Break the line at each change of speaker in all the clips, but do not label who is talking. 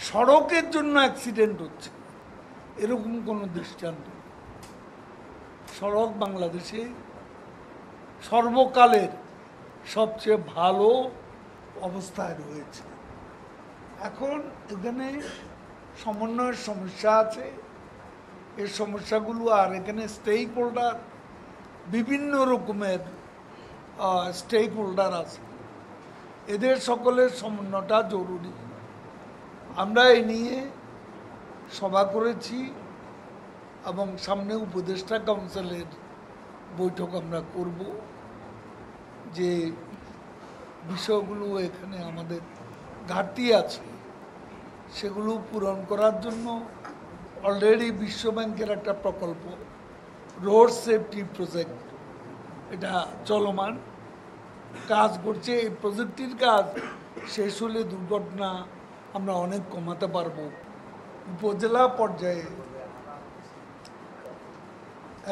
সড়কের জন্য অ্যাক্সিডেন্ট হচ্ছে এরকম কোনো দৃষ্টান্ত নেই। সড়ক বাংলাদেশে সর্বকালের সবচেয়ে ভালো অবস্থায় রয়েছে। এখন এখানে সমন্বয়ের সমস্যা আছে। এই সমস্যাগুলো আর এখানে স্টেক হোল্ডার, বিভিন্ন রকমের স্টেক হোল্ডার আছে, এদের সকলের সমন্বয়টা জরুরি। আমরা এই নিয়ে সভা করেছি এবং সামনে উপদেষ্টা কাউন্সিলের বৈঠক আমরা করব, যে বিষয়গুলো এখানে আমাদের ঘাটতি আছে সেগুলো পূরণ করার জন্য অলরেডি বিশ্ব ব্যাংকের একটা প্রকল্প রোড সেফটি প্রজেক্ট, এটা চলমান কাজ করছে। এই প্রজেক্টটির কাজ শেষ হলে দুর্ঘটনা আমরা অনেক কমাতে পারবো। উপজেলা পর্যায়ে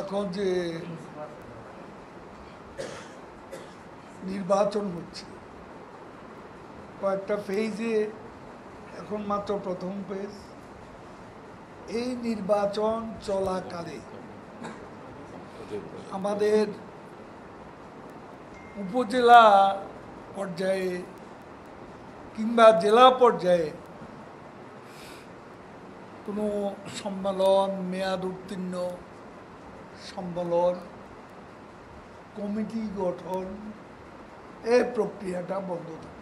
এখন যে নির্বাচন হচ্ছে কয়েকটা ফেজে, এখন মাত্র প্রথম ফেজ। এই নির্বাচন চলাকালে আমাদের উপজেলা পর্যায়ে কিংবা জেলা পর্যায়ে কোনো সম্মেলন, মেয়াদ উত্তীর্ণ সম্মেলন, কমিটি গঠন, এই প্রক্রিয়াটা বন্ধ থাকে।